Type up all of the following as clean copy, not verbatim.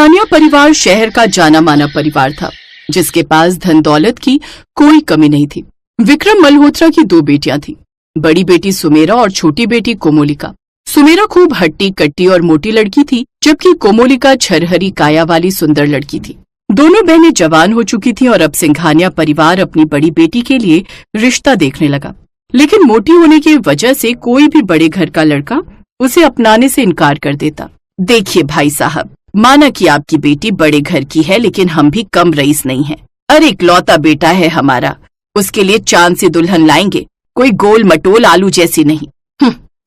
सिंघानिया परिवार शहर का जाना माना परिवार था, जिसके पास धन दौलत की कोई कमी नहीं थी। विक्रम मल्होत्रा की 2 बेटियां थीं, बड़ी बेटी सुमेरा और छोटी बेटी कोमोलिका। सुमेरा खूब हट्टी कट्टी और मोटी लड़की थी, जबकि कोमोलिका छरहरी काया वाली सुंदर लड़की थी। दोनों बहनें जवान हो चुकी थीं और अब सिंघानिया परिवार अपनी बड़ी बेटी के लिए रिश्ता देखने लगा। लेकिन मोटी होने की वजह से कोई भी बड़े घर का लड़का उसे अपनाने से इनकार कर देता। देखिए भाई साहब, माना कि आपकी बेटी बड़े घर की है, लेकिन हम भी कम रईस नहीं हैं। अरे इकलौता बेटा है हमारा, उसके लिए चांद से दुल्हन लाएंगे, कोई गोल मटोल आलू जैसी नहीं।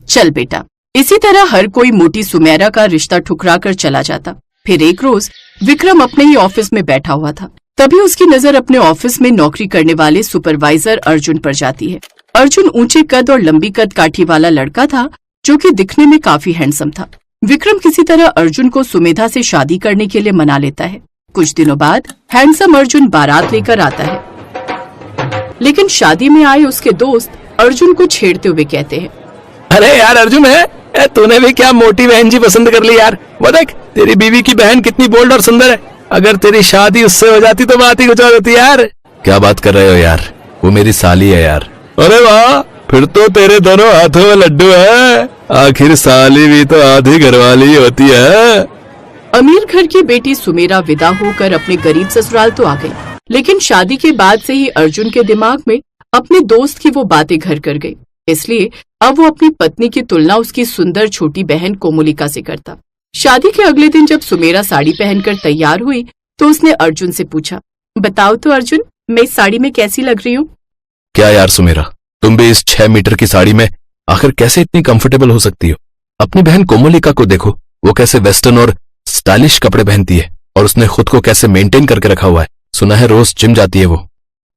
चल बेटा। इसी तरह हर कोई मोटी सुमेरा का रिश्ता ठुकरा कर चला जाता। फिर एक रोज विक्रम अपने ही ऑफिस में बैठा हुआ था, तभी उसकी नजर अपने ऑफिस में नौकरी करने वाले सुपरवाइजर अर्जुन पर जाती है। अर्जुन ऊंचे कद और लंबी कद काठी वाला लड़का था, जो कि दिखने में काफी हैंडसम था। विक्रम किसी तरह अर्जुन को सुमेधा से शादी करने के लिए मना लेता है। कुछ दिनों बाद हैंडसम अर्जुन बारात लेकर आता है, लेकिन शादी में आए उसके दोस्त अर्जुन को छेड़ते हुए कहते हैं, अरे यार अर्जुन है, तूने भी क्या मोटी बहन जी पसंद कर ली यार। वो देख तेरी बीवी की बहन कितनी बोल्ड और सुंदर है, अगर तेरी शादी उससे हो जाती तो बात ही कुछ और होती यार। क्या बात कर रहे हो यार, वो मेरी साली है यार। अरे वाह, फिर तो तेरे दोनों हाथों में लड्डू है, आखिर साली भी तो आधी घरवाली होती है। अमीर घर की बेटी सुमेरा विदा होकर अपने गरीब ससुराल तो आ गई, लेकिन शादी के बाद से ही अर्जुन के दिमाग में अपने दोस्त की वो बातें घर कर गई। इसलिए अब वो अपनी पत्नी की तुलना उसकी सुंदर छोटी बहन कोमोलिका से करता। शादी के अगले दिन जब सुमेरा साड़ी पहनकर तैयार हुई तो उसने अर्जुन से पूछा, बताओ तो अर्जुन, मैं इस साड़ी में कैसी लग रही हूँ? क्या यार सुमेरा, तुम भी इस 6 मीटर की साड़ी में आखिर कैसे इतनी कंफर्टेबल हो सकती हो? अपनी बहन कोमोलिका को देखो, वो कैसे वेस्टर्न और स्टाइलिश कपड़े पहनती है और उसने खुद को कैसे मेंटेन करके रखा हुआ है। सुना है रोज जिम जाती है वो।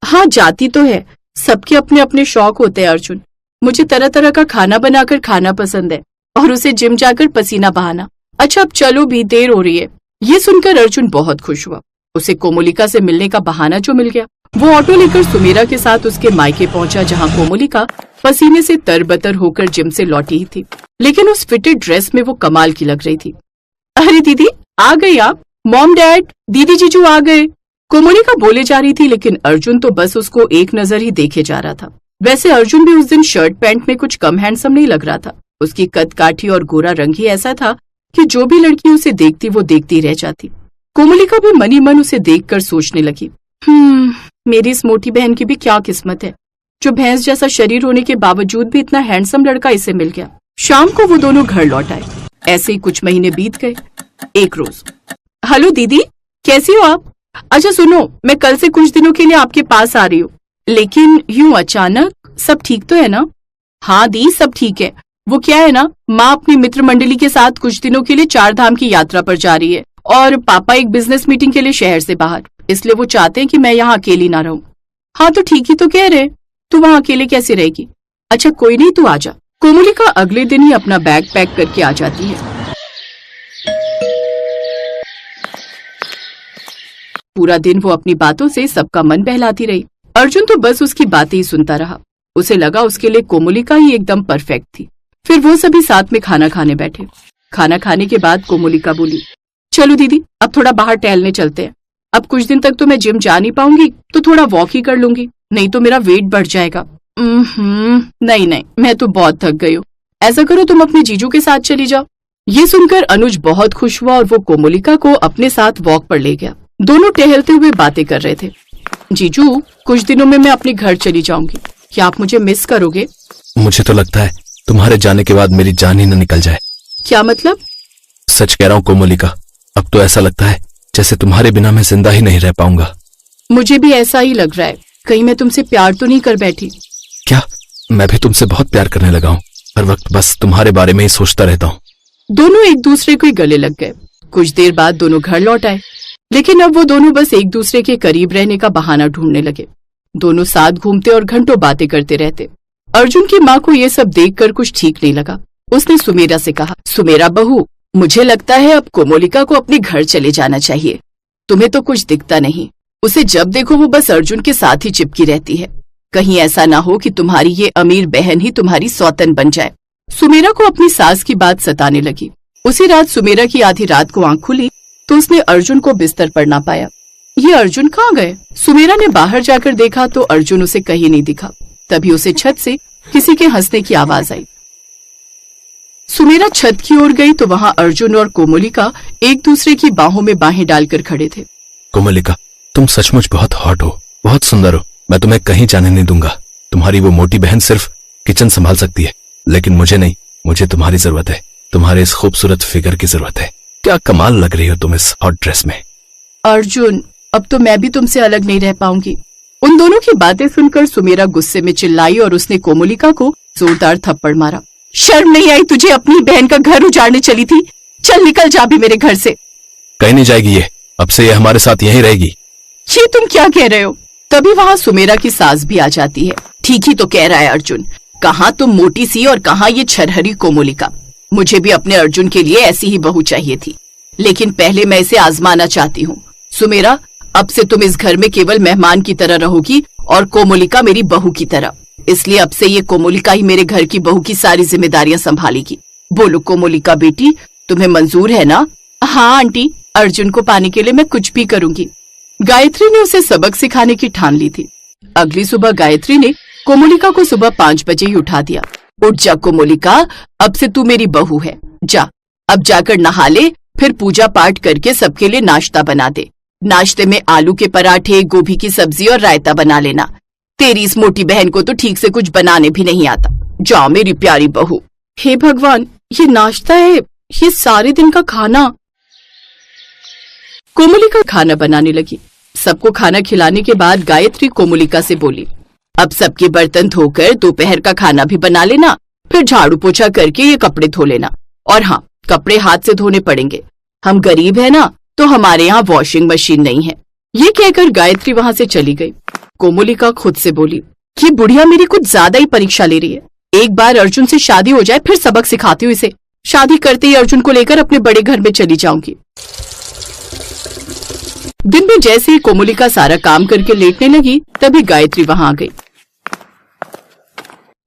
हाँ जाती तो है, सबके अपने अपने शौक होते हैं अर्जुन। मुझे तरह तरह का खाना बनाकर खाना पसंद है और उसे जिम जाकर पसीना बहाना। अच्छा अब चलो भी, देर हो रही है। ये सुनकर अर्जुन बहुत खुश हुआ। उसे कोमोलिका से मिलने का बहाना जो मिल गया। वो ऑटो लेकर सुमेरा के साथ उसके मायके पहुंचा, जहां कोमोलिका पसीने से तरबतर होकर जिम से लौटी ही थी, लेकिन उस फिटेड ड्रेस में वो कमाल की लग रही थी। अरे दीदी आ गई आप, मॉम डैड दीदी जीजू आ गए, कोमोलिका बोले जा रही थी, लेकिन अर्जुन तो बस उसको एक नजर ही देखे जा रहा था। वैसे अर्जुन भी उस दिन शर्ट पैंट में कुछ कम हैंडसम नहीं लग रहा था। उसकी कद काठी और गोरा रंग ही ऐसा था कि जो भी लड़की उसे देखती वो देखती रह जाती। कोमोलिका भी मनी मन उसे देखकर सोचने लगी, मेरी इस मोटी बहन की भी क्या किस्मत है, जो भैंस जैसा शरीर होने के बावजूद भी इतना हैंडसम लड़का इसे मिल गया। शाम को वो दोनों घर लौट आए। ऐसे ही कुछ महीने बीत गए। एक रोज, हेलो दीदी कैसी हो आप? अच्छा सुनो, मैं कल से कुछ दिनों के लिए आपके पास आ रही हूँ, लेकिन यूं अचानक, सब ठीक तो है ना? हाँ दी सब ठीक है। वो क्या है ना, माँ अपनी मित्र मंडली के साथ कुछ दिनों के लिए 4 धाम की यात्रा पर जा रही है और पापा एक बिजनेस मीटिंग के लिए शहर से बाहर, इसलिए वो चाहते हैं कि मैं यहाँ अकेली ना रहूं। हाँ तो ठीक ही तो कह रहे, तू वहाँ अकेले कैसे रहेगी? अच्छा कोई नहीं, तू आ जा। कोमोलिका अगले दिन ही अपना बैग पैक करके आ जाती है। पूरा दिन वो अपनी बातों से सबका मन बहलाती रही। अर्जुन तो बस उसकी बातें ही सुनता रहा। उसे लगा उसके लिए कोमोलिका ही एकदम परफेक्ट थी। फिर वो सभी साथ में खाना खाने बैठे। खाना खाने के बाद कोमोलिका बोली, चलो दीदी अब थोड़ा बाहर टहलने चलते हैं। अब कुछ दिन तक तो मैं जिम जा नहीं पाऊंगी, तो थोड़ा वॉक ही कर लूंगी, नहीं तो मेरा वेट बढ़ जाएगा। नहीं मैं तो बहुत थक गई हूँ। ऐसा करो तुम अपने जीजू के साथ चली जाओ। ये सुनकर अनुज बहुत खुश हुआ और वो कोमोलिका को अपने साथ वॉक पर ले गया। दोनों टहलते हुए बातें कर रहे थे। जीजू कुछ दिनों में मैं अपने घर चली जाऊंगी, क्या आप मुझे मिस करोगे? मुझे तो लगता है तुम्हारे जाने के बाद मेरी जान ही न निकल जाए। क्या मतलब? सच कह रहा हूँ कोमोलिका, अब तो ऐसा लगता है जैसे तुम्हारे बिना मैं जिंदा ही नहीं रह पाऊंगा। मुझे भी ऐसा ही लग रहा है, कहीं मैं तुमसे प्यार तो नहीं कर बैठी? क्या, मैं भी तुमसे बहुत प्यार करने लगा हूँ, हर वक्त बस तुम्हारे बारे में ही सोचता रहता हूँ। दोनों एक दूसरे को गले लग गए। कुछ देर बाद दोनों घर लौट आए, लेकिन अब वो दोनों बस एक दूसरे के करीब रहने का बहाना ढूंढने लगे। दोनों साथ घूमते और घंटों बातें करते रहते। अर्जुन की माँ को ये सब देखकर कुछ ठीक नहीं लगा। उसने सुमेरा से कहा, सुमेरा बहू, मुझे लगता है अब कोमोलिका को अपने घर चले जाना चाहिए। तुम्हें तो कुछ दिखता नहीं, उसे जब देखो वो बस अर्जुन के साथ ही चिपकी रहती है। कहीं ऐसा ना हो कि तुम्हारी ये अमीर बहन ही तुम्हारी सौतन बन जाए। सुमेरा को अपनी सास की बात सताने लगी। उसी रात सुमेरा की आधी रात को आंख खुली तो उसने अर्जुन को बिस्तर पर ना पाया। ये अर्जुन कहाँ गए? सुमेरा ने बाहर जाकर देखा तो अर्जुन उसे कहीं नहीं दिखा। तभी उसे छत से किसी के हंसने की आवाज आई। सुमेरा छत की ओर गई तो वहां अर्जुन और कोमोलिका एक दूसरे की बाहों में बाहें डालकर खड़े थे। कोमोलिका, तुम सचमुच बहुत हॉट हो, बहुत सुंदर हो। मैं तुम्हें कहीं जाने नहीं दूंगा। तुम्हारी वो मोटी बहन सिर्फ किचन संभाल सकती है, लेकिन मुझे नहीं। मुझे तुम्हारी जरूरत है, तुम्हारे इस खूबसूरत फिगर की जरूरत है। क्या कमाल लग रही हो तुम इस हॉट ड्रेस में। अर्जुन, अब तो मैं भी तुमसे अलग नहीं रह पाऊंगी। उन दोनों की बातें सुनकर सुमेरा गुस्से में चिल्लाई और उसने कोमोलिका को जोरदार थप्पड़ मारा। शर्म नहीं आई तुझे? अपनी बहन का घर उजाड़ने चली थी। चल निकल जा भी मेरे घर से। कहीं नहीं जाएगी ये, अब से ये हमारे साथ यहीं रहेगी। ये तुम क्या कह रहे हो? तभी वहाँ सुमेरा की सास भी आ जाती है। ठीक ही तो कह रहा है अर्जुन, कहाँ तुम मोटी सी और कहाँ ये छरहरी कोमोलिका। मुझे भी अपने अर्जुन के लिए ऐसी ही बहू चाहिए थी, लेकिन पहले मैं इसे आजमाना चाहती हूँ। सुमेरा, अब से तुम इस घर में केवल मेहमान की तरह रहोगी और कोमोलिका मेरी बहू की तरह। इसलिए अब से ये कोमोलिका ही मेरे घर की बहू की सारी जिम्मेदारियां संभालेगी। बोलो कोमोलिका बेटी, तुम्हें मंजूर है ना? हाँ आंटी, अर्जुन को पाने के लिए मैं कुछ भी करूंगी। गायत्री ने उसे सबक सिखाने की ठान ली थी। अगली सुबह गायत्री ने कोमोलिका को सुबह 5 बजे ही उठा दिया। उठ जा कोमोलिका, अब से तू मेरी बहू है। जा, अब जाकर नहा ले, फिर पूजा पाठ करके सबके लिए नाश्ता बना दे। नाश्ते में आलू के पराठे, गोभी की सब्जी और रायता बना लेना। तेरी इस मोटी बहन को तो ठीक से कुछ बनाने भी नहीं आता। जाओ मेरी प्यारी बहू। हे भगवान, ये नाश्ता है, ये सारे दिन का खाना। कोमोलिका खाना बनाने लगी। सबको खाना खिलाने के बाद गायत्री कोमोलिका से बोली, अब सबके बर्तन धोकर दोपहर का खाना भी बना लेना, फिर झाड़ू पोछा करके ये कपड़े धो लेना। और हाँ, कपड़े हाथ से धोने पड़ेंगे। हम गरीब है ना, तो हमारे यहाँ वॉशिंग मशीन नहीं है। ये कहकर गायत्री वहाँ से चली गई। कोमोलिका खुद से बोली, ये बुढ़िया मेरी कुछ ज्यादा ही परीक्षा ले रही है। एक बार अर्जुन से शादी हो जाए, फिर सबक सिखाती हूँ इसे। शादी करते ही अर्जुन को लेकर अपने बड़े घर में चली जाऊंगी। दिन में जैसे ही कोमोलिका सारा काम करके लेटने लगी, तभी गायत्री वहां आ गई।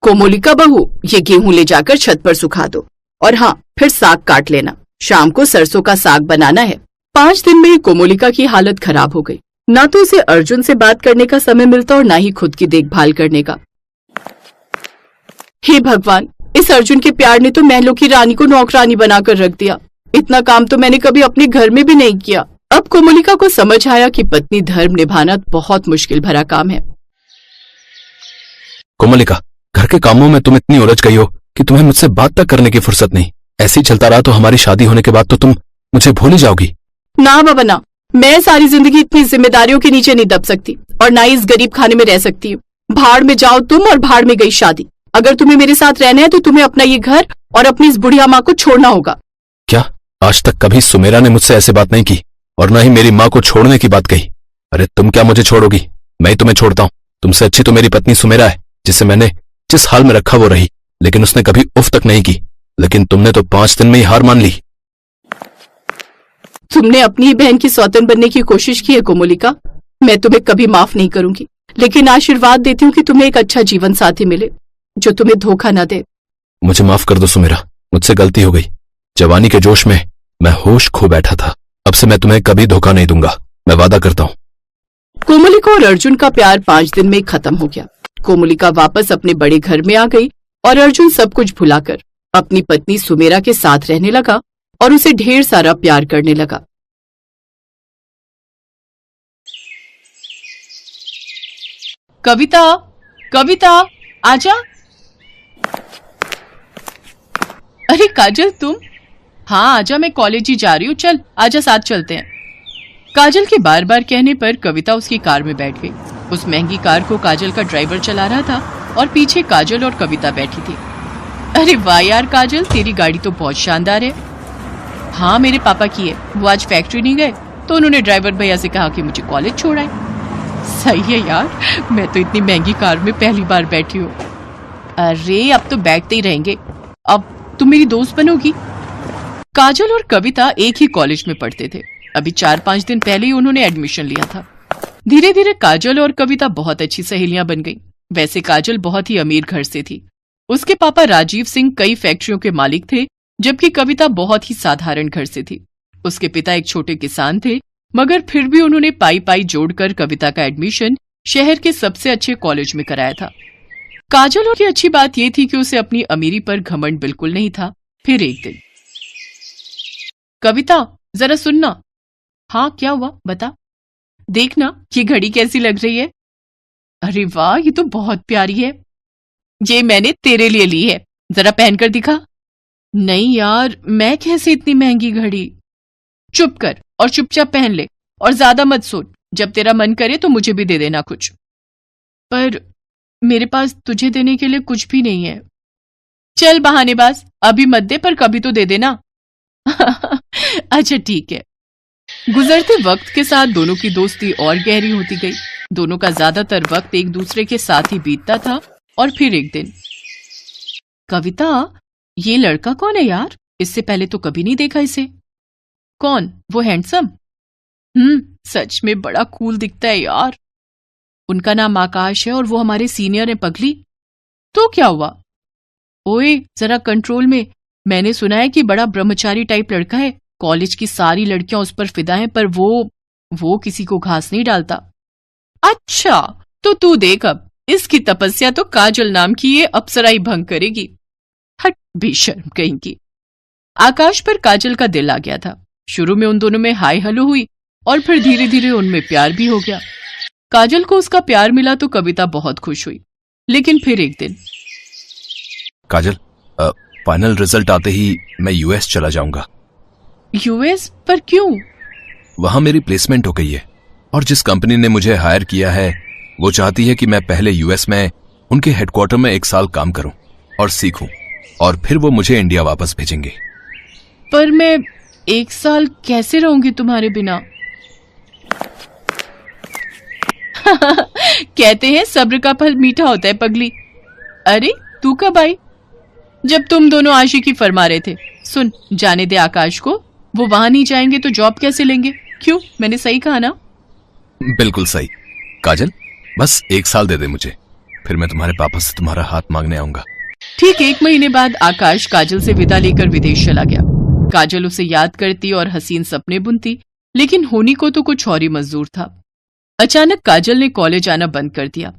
कोमोलिका बहू, ये गेहूं ले जाकर छत पर सुखा दो, और हाँ, फिर साग काट लेना। शाम को सरसों का साग बनाना है। 5 दिन में ही कोमोलिका की हालत खराब हो गई। ना तो उसे अर्जुन से बात करने का समय मिलता और ना ही खुद की देखभाल करने का। हे भगवान, इस अर्जुन के प्यार ने तो महलों की रानी को नौकरानी बनाकर रख दिया। इतना काम तो मैंने कभी अपने घर में भी नहीं किया। अब कोमोलिका को समझ आया कि पत्नी धर्म निभाना बहुत मुश्किल भरा काम है। कोमोलिका, घर के कामों में तुम इतनी उलझ गई हो कि तुम्हें मुझसे बात तक करने की फुर्सत नहीं। ऐसे ही चलता रहा तो हमारी शादी होने के बाद तो तुम मुझे भूल ही जाओगी। ना बाबा ना, मैं सारी जिंदगी इतनी जिम्मेदारियों के नीचे नहीं दब सकती, और ना ही इस गरीब खाने में रह सकती हूँ। भाड़ में जाओ तुम और भाड़ में गई शादी। अगर तुम्हें मेरे साथ रहना है तो तुम्हें अपना ये घर और अपनी इस बुढ़िया माँ को छोड़ना होगा। क्या आज तक कभी सुमेरा ने मुझसे ऐसे बात नहीं की, और न ही मेरी माँ को छोड़ने की बात कही। अरे तुम क्या मुझे छोड़ोगी? मैं ही तुम्हें छोड़ता हूँ। तुमसे अच्छी तो मेरी पत्नी सुमेरा है, जिसे मैंने जिस हाल में रखा वो रही, लेकिन उसने कभी उफ तक नहीं की। लेकिन तुमने तो 5 दिन में ही हार मान ली। तुमने अपनी ही बहन की सौतन बनने की कोशिश की है कोमोलिका। मैं तुम्हें कभी माफ नहीं करूंगी, लेकिन आशीर्वाद देती हूँ कि तुम्हें एक अच्छा जीवन साथी मिले जो तुम्हें धोखा न दे। मुझे माफ कर दो सुमेरा, मुझसे गलती हो गई। जवानी के जोश में मैं होश खो बैठा था। अब से मैं तुम्हें कभी धोखा नहीं दूंगा, मैं वादा करता हूँ। कोमोलिका और अर्जुन का प्यार 5 दिन में खत्म हो गया। कोमोलिका वापस अपने बड़े घर में आ गई और अर्जुन सब कुछ भुलाकर अपनी पत्नी सुमेरा के साथ रहने लगा और उसे ढेर सारा प्यार करने लगा। कविता, कविता, आजा। अरे काजल, तुम? हाँ आजा, मैं कॉलेज ही जा रही हूँ, चल आजा, साथ चलते हैं। काजल के बार बार कहने पर कविता उसकी कार में बैठ गई। उस महंगी कार को काजल का ड्राइवर चला रहा था और पीछे काजल और कविता बैठी थी। अरे वाह यार काजल, तेरी गाड़ी तो बहुत शानदार है। हाँ मेरे पापा की है, वो आज फैक्ट्री नहीं गए तो उन्होंने ड्राइवर भैया से कहा कि मुझे कॉलेज छोड़ाए। सही है यार, मैं तो इतनी महंगी कार में पहली बार बैठी हूँ। अरे अब तो बैठते ही रहेंगे, अब तुम मेरी दोस्त बनोगी। काजल और कविता एक ही कॉलेज में पढ़ते थे। अभी 4-5 दिन पहले ही उन्होंने एडमिशन लिया था। धीरे धीरे काजल और कविता बहुत अच्छी सहेलियां बन गईं। वैसे काजल बहुत ही अमीर घर से थी। उसके पापा राजीव सिंह कई फैक्ट्रियों के मालिक थे, जबकि कविता बहुत ही साधारण घर से थी। उसके पिता एक छोटे किसान थे, मगर फिर भी उन्होंने पाई पाई जोड़कर कविता का एडमिशन शहर के सबसे अच्छे कॉलेज में कराया था। काजल की अच्छी बात यह थी कि उसे अपनी अमीरी पर घमंड बिल्कुल नहीं था। फिर एक दिन, कविता जरा सुनना। हाँ क्या हुआ, बता। देखना ये घड़ी कैसी लग रही है। अरे वाह, ये तो बहुत प्यारी है। ये मैंने तेरे लिए ली है, जरा पहनकर दिखा। नहीं यार, मैं कैसे इतनी महंगी घड़ी। चुप कर और चुपचाप पहन ले, और ज्यादा मत सोच। जब तेरा मन करे तो मुझे भी दे देना कुछ। पर मेरे पास तुझे देने के लिए कुछ भी नहीं है। चल बहानेबाज, अभी मत दे, पर कभी तो दे देना। अच्छा ठीक है। गुजरते वक्त के साथ दोनों की दोस्ती और गहरी होती गई। दोनों का ज्यादातर वक्त एक दूसरे के साथ ही बीतता था। और फिर एक दिन, कविता ये लड़का कौन है यार? इससे पहले तो कभी नहीं देखा इसे। कौन? वो हैंडसम? सच में बड़ा कूल दिखता है यार। उनका नाम आकाश है और वो हमारे सीनियर है पगली। तो क्या हुआ? ओए जरा कंट्रोल में। मैंने सुना है कि बड़ा ब्रह्मचारी टाइप लड़का है। कॉलेज की सारी लड़कियां उस पर फिदा हैं, पर वो किसी को घास नहीं डालता। अच्छा, तो तू देख, अब इसकी तपस्या तो काजल नाम की ये अप्सरा ही भंग करेगी। हट बेशर्म कहीं की। आकाश पर काजल का दिल आ गया था। शुरू में उन दोनों में हाय हलो हुई और फिर धीरे धीरे उनमें प्यार भी हो गया। काजल को उसका प्यार मिला तो कविता बहुत खुश हुई। लेकिन फिर एक दिन, काजल, फाइनल रिजल्ट आते ही मैं यूएस चला जाऊंगा। यूएस? पर क्यों? वहां मेरी प्लेसमेंट हो गई है और जिस कंपनी ने मुझे हायर किया है वो चाहती है कि मैं पहले यूएस में उनके हेडक्वार्टर में 1 साल काम करूं और सीखूं, और फिर वो मुझे इंडिया वापस भेजेंगे। पर मैं 1 साल कैसे रहूंगी तुम्हारे बिना? कहते हैं सब्र का फल मीठा होता है पगली। अरे तू कब आई? जब तुम दोनों आशिकी फरमा रहे थे। सुन, जाने दे आकाश को। वो वहां नहीं जाएंगे तो जॉब कैसे लेंगे? क्यों, मैंने सही कहा ना? बिल्कुल सही। काजल, बस 1 साल दे दे मुझे, फिर मैं तुम्हारे पापा से तुम्हारा हाथ मांगने आऊंगा। ठीक 1 महीने बाद आकाश काजल से विदा लेकर विदेश चला गया। काजल उसे याद करती और हसीन सपने बुनती, लेकिन होनी को तो कुछ और ही मंजूर था। अचानक काजल ने कॉलेज आना बंद कर दिया।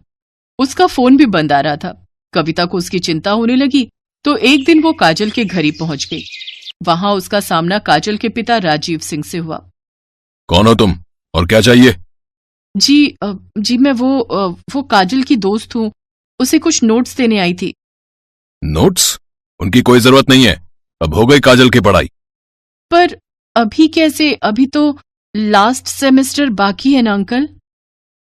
उसका फोन भी बंद आ रहा था। कविता को उसकी चिंता होने लगी तो एक दिन वो काजल के घर ही पहुंच गई। वहां उसका सामना काजल के पिता राजीव सिंह से हुआ। कौन हो तुम और क्या चाहिए? जी मैं वो काजल की दोस्त हूँ। उसे कुछ नोट्स देने आई थी। नोट्स? उनकी कोई जरूरत नहीं है, अब हो गई काजल की पढ़ाई। पर अभी कैसे? अभी तो लास्ट सेमेस्टर बाकी है ना अंकल।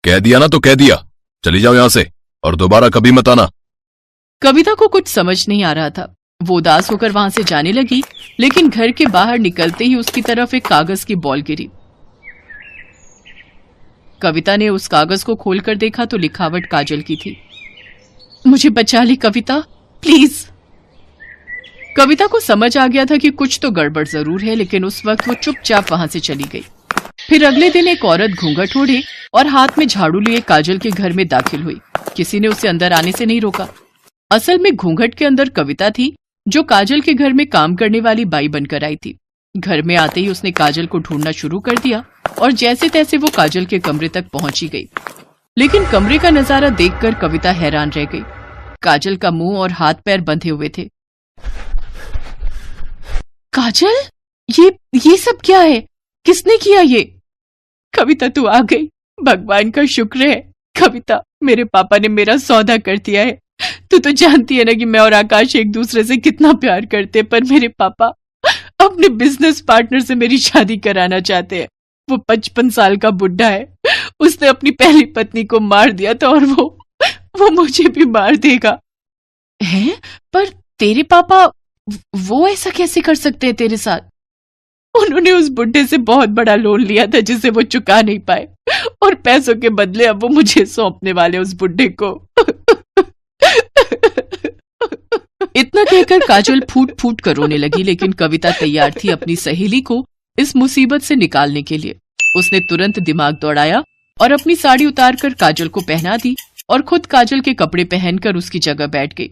कह दिया ना तो कह दिया, चली जाओ यहां से और दोबारा कभी मत आना। कविता को कुछ समझ नहीं आ रहा था। वो उदास होकर वहां से जाने लगी, लेकिन घर के बाहर निकलते ही उसकी तरफ एक कागज की बॉल गिरी। कविता ने उस कागज को खोलकर देखा तो लिखावट काजल की थी। मुझे बचा ले कविता, प्लीज। कविता को समझ आ गया था कि कुछ तो गड़बड़ जरूर है, लेकिन उस वक्त वो चुपचाप वहां से चली गई। फिर अगले दिन एक औरत घूंघट ओढ़े और हाथ में झाड़ू लिए काजल के घर में दाखिल हुई। किसी ने उसे अंदर आने से नहीं रोका। असल में घूंघट के अंदर कविता थी, जो काजल के घर में काम करने वाली बाई बनकर आई थी। घर में आते ही उसने काजल को ढूंढना शुरू कर दिया और जैसे तैसे वो काजल के कमरे तक पहुंची गई। लेकिन कमरे का नजारा देखकर कविता हैरान रह गई। काजल का मुंह और हाथ पैर बंधे हुए थे। काजल, ये सब क्या है? किसने किया ये? कविता तू आ गई, भगवान का शुक्र है। कविता, मेरे पापा ने मेरा सौदा कर दिया है। तू तो जानती है ना कि मैं और आकाश एक दूसरे से कितना प्यार करते, पर मेरे पापा अपने बिजनेस पार्टनर से मेरी शादी कराना चाहते हैं। वो 55 साल का बुढ़ा है। उसने अपनी पहली पत्नी को मार दिया था और वो मुझे भी मार देगा। हैं? पर तेरे पापा वो ऐसा कैसे कर सकते हैं तेरे साथ? उन्होंने उस बुढ़े से बहुत बड़ा लोन लिया था जिसे वो चुका नहीं पाए, और पैसों के बदले अब वो मुझे सौंपने वाले उस बुढ़े को। इतना कहकर काजल फूट फूट कर रोने लगी, लेकिन कविता तैयार थी अपनी सहेली को इस मुसीबत से निकालने के लिए। उसने तुरंत दिमाग दौड़ाया और अपनी साड़ी उतारकर काजल को पहना दी और खुद काजल के कपड़े पहनकर उसकी जगह बैठ गई।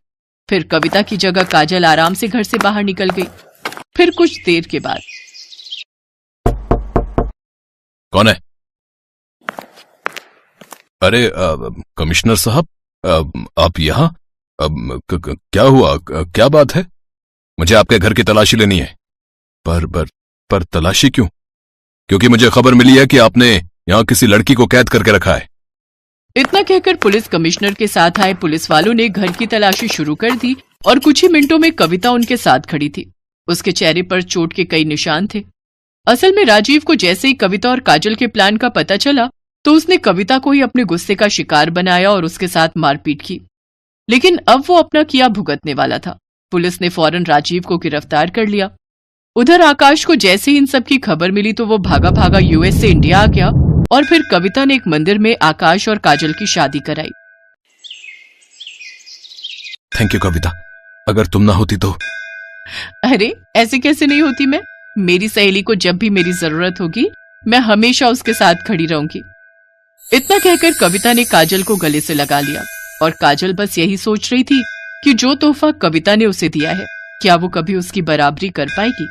फिर कविता की जगह काजल आराम से घर से बाहर निकल गई। फिर कुछ देर के बाद कौन है? अरे कमिश्नर साहब, आप यहाँ? क्या हुआ? क्या बात है? मुझे आपके घर की तलाशी लेनी है। पर तलाशी क्यों? क्योंकि मुझे खबर मिली है कि आपने यहाँ किसी लड़की को कैद करके रखा है। इतना कहकर पुलिस कमिश्नर के साथ आए पुलिस वालों ने घर की तलाशी शुरू कर दी और कुछ ही मिनटों में कविता उनके साथ खड़ी थी। उसके चेहरे पर चोट के कई निशान थे। असल में राजीव को जैसे ही कविता और काजल के प्लान का पता चला तो उसने कविता को ही अपने गुस्से का शिकार बनाया और उसके साथ मारपीट की। लेकिन अब वो अपना किया भुगतने वाला था। पुलिस ने फौरन राजीव को गिरफ्तार कर लिया। उधर आकाश को जैसे ही इन सब की खबर मिली तो वो भागा भागा यूएस से इंडिया आ गया और फिर कविता ने एक मंदिर में आकाश और काजल की शादी कराई। थैंक यू कविता, अगर तुम ना होती तो। अरे ऐसे कैसे नहीं होती मैं? मेरी सहेली को जब भी मेरी जरूरत होगी मैं हमेशा उसके साथ खड़ी रहूंगी। इतना कहकर कविता ने काजल को गले से लगा लिया और काजल बस यही सोच रही थी कि जो तोहफा कविता ने उसे दिया है क्या वो कभी उसकी बराबरी कर पाएगी।